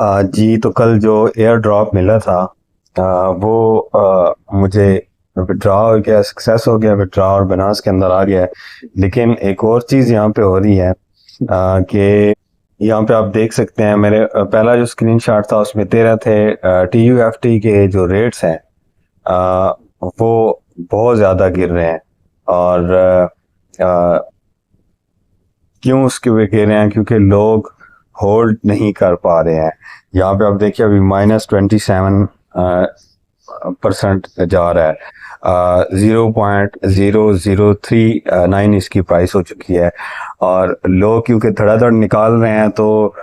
जी, तो कल जो एयर ड्रॉप मिला था वो मुझे विड्रॉ हो गया, सक्सेस हो गया विड्रॉ और बनास के अंदर आ गया है। लेकिन एक और चीज़ यहाँ पे हो रही है कि यहाँ पे आप देख सकते हैं मेरे पहला जो स्क्रीनशॉट था उसमें 13 थे। TUFT के जो रेट्स हैं अ, वो बहुत ज़्यादा गिर रहे हैं। और क्यों उसके वे गिर रहे हैं? क्योंकि लोग होल्ड नहीं कर पा रहे हैं। यहाँ पे आप देखिए अभी -27% जा रहा है। 0.0039 इसकी प्राइस हो चुकी है। और लोग क्योंकि धड़ाधड़ निकाल रहे हैं तो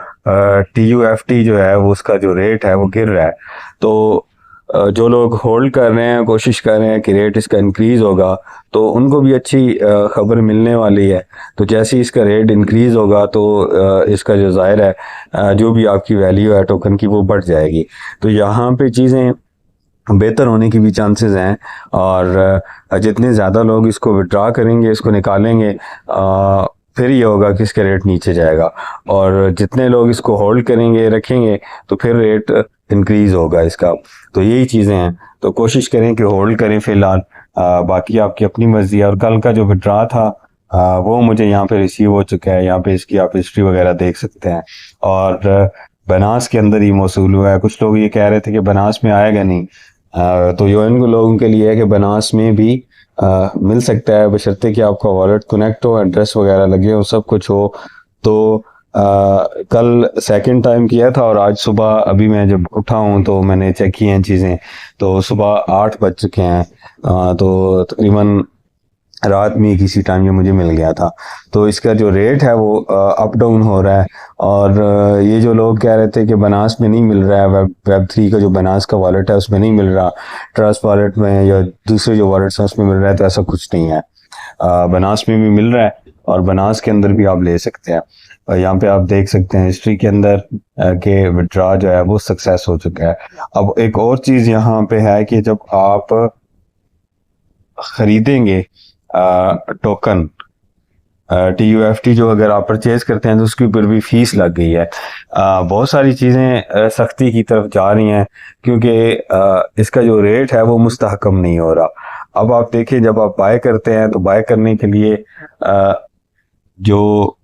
TUFT जो है वो उसका जो रेट है वो गिर रहा है। तो जो लोग होल्ड कर रहे हैं, कोशिश कर रहे हैं कि रेट इसका इंक्रीज होगा, तो उनको भी अच्छी खबर मिलने वाली है। तो जैसे ही इसका रेट इंक्रीज होगा तो इसका जो ज़ाहिर है जो भी आपकी वैल्यू है टोकन की वो बढ़ जाएगी। तो यहाँ पे चीज़ें बेहतर होने की भी चांसेस हैं। और जितने ज़्यादा लोग इसको विड्रा करेंगे, इसको निकालेंगे, फिर ये होगा कि इसका रेट नीचे जाएगा। और जितने लोग इसको होल्ड करेंगे, रखेंगे, तो फिर रेट इंक्रीज होगा इसका। तो यही चीज़ें हैं। तो कोशिश करें कि होल्ड करें फ़िलहाल। बाकी आपकी अपनी मर्जी है। और कल का जो विड्रा था वो मुझे यहाँ पे रिसीव हो चुका है। यहाँ पे इसकी आप हिस्ट्री वगैरह देख सकते हैं। और बनास के अंदर ही मौसूल हुआ है। कुछ लोग ये कह रहे थे कि बनास में आएगा नहीं। तो ये इन लोगों के लिए है कि बनास में भी मिल सकता है, बशर्ते कि आपका वॉलेट कनेक्ट हो, एड्रेस वगैरह लगे हो, सब कुछ हो। तो कल सेकंड टाइम किया था और आज सुबह अभी मैं जब उठा हूँ तो मैंने चेक की हैं चीज़ें। तो सुबह 8 बज चुके हैं। तो तकरीबन रात में किसी टाइम ये मुझे मिल गया था। तो इसका जो रेट है वो अप डाउन हो रहा है। और ये जो लोग कह रहे थे कि बनास में नहीं मिल रहा है, वेब 3 का जो बनास का वॉलेट है उसमें नहीं मिल रहा, ट्रस्ट वॉलेट में या दूसरे जो वॉलेट्स हैं उसमें मिल रहा है, तो ऐसा कुछ नहीं है। बनास में भी मिल रहा है और बनास के अंदर भी आप ले सकते हैं। और यहाँ पे आप देख सकते हैं हिस्ट्री के अंदर के विड्रॉ जो है वो सक्सेस हो चुका है। अब एक और चीज़ यहाँ पे है कि जब आप खरीदेंगे टोकन TUFT जो अगर आप परचेज करते हैं तो उसके ऊपर भी फीस लग गई है। बहुत सारी चीज़ें सख्ती की तरफ जा रही हैं क्योंकि इसका जो रेट है वो मुस्तहकम नहीं हो रहा। अब आप देखिए जब आप बाय करते हैं तो बाय करने के लिए जो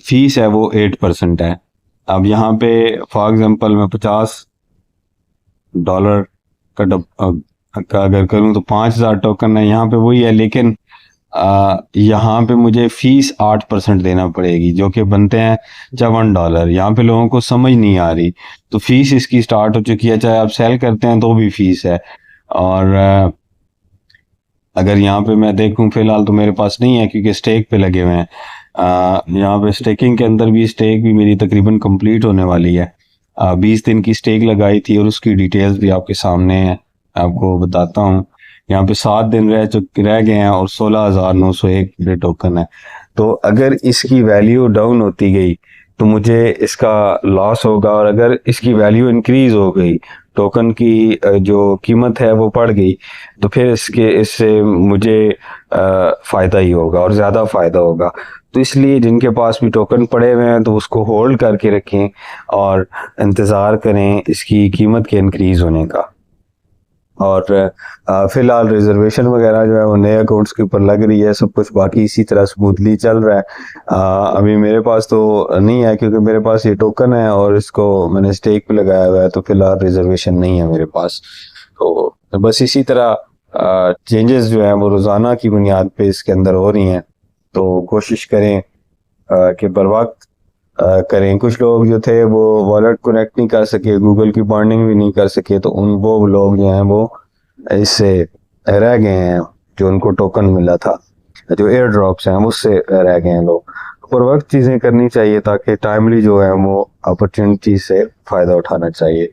फीस है वो 8% है। अब यहाँ पे फॉर एग्जांपल मैं $50 का अगर करूँ तो 5,000 टोकन है, यहाँ पे वही है। लेकिन यहाँ पे मुझे फीस 8% देना पड़ेगी जो कि बनते हैं $54। यहाँ पे लोगों को समझ नहीं आ रही। तो फीस इसकी स्टार्ट हो चुकी है, चाहे आप सेल करते हैं तो भी फीस है। और अगर यहाँ पे मैं देखूं फिलहाल तो मेरे पास नहीं है क्योंकि स्टेक पे लगे हुए हैं। यहाँ पे स्टेकिंग के अंदर भी स्टेक भी मेरी तकरीबन कंप्लीट होने वाली है। 20 दिन की स्टेक लगाई थी और उसकी डिटेल्स भी आपके सामने है, आपको बताता हूँ। यहाँ पे 7 दिन रह गए हैं और 16,901 मेरे टोकन है। तो अगर इसकी वैल्यू डाउन होती गई तो मुझे इसका लॉस होगा। और अगर इसकी वैल्यू इंक्रीज हो गई, टोकन की जो कीमत है वो बढ़ गई, तो फिर इससे मुझे फ़ायदा ही होगा और ज़्यादा फ़ायदा होगा। तो इसलिए जिनके पास भी टोकन पड़े हुए हैं तो उसको होल्ड करके रखें और इंतज़ार करें इसकी कीमत के इंक्रीज़ होने का। और फिलहाल रिजर्वेशन वगैरह जो है वो नए अकाउंट्स के ऊपर लग रही है, सब कुछ बाकी इसी तरह स्मूथली चल रहा है। अभी मेरे पास तो नहीं है क्योंकि मेरे पास ये टोकन है और इसको मैंने स्टेक पे लगाया हुआ है, तो फिलहाल रिजर्वेशन नहीं है मेरे पास। तो बस इसी तरह चेंजेस जो है वो रोज़ाना की बुनियाद पे इसके अंदर हो रही हैं। तो कोशिश करें कि बर वक्त करें। कुछ लोग जो थे वो वॉलेट कनेक्ट नहीं कर सके, गूगल की बॉन्डिंग भी नहीं कर सके, तो वो लोग जो हैं वो इससे रह गए हैं। जो उनको टोकन मिला था, जो एयर ड्रॉप्स हैं, उससे रह गए हैं लोग। पर वक्त चीज़ें करनी चाहिए ताकि टाइमली जो है वो अपॉर्चुनिटी से फ़ायदा उठाना चाहिए।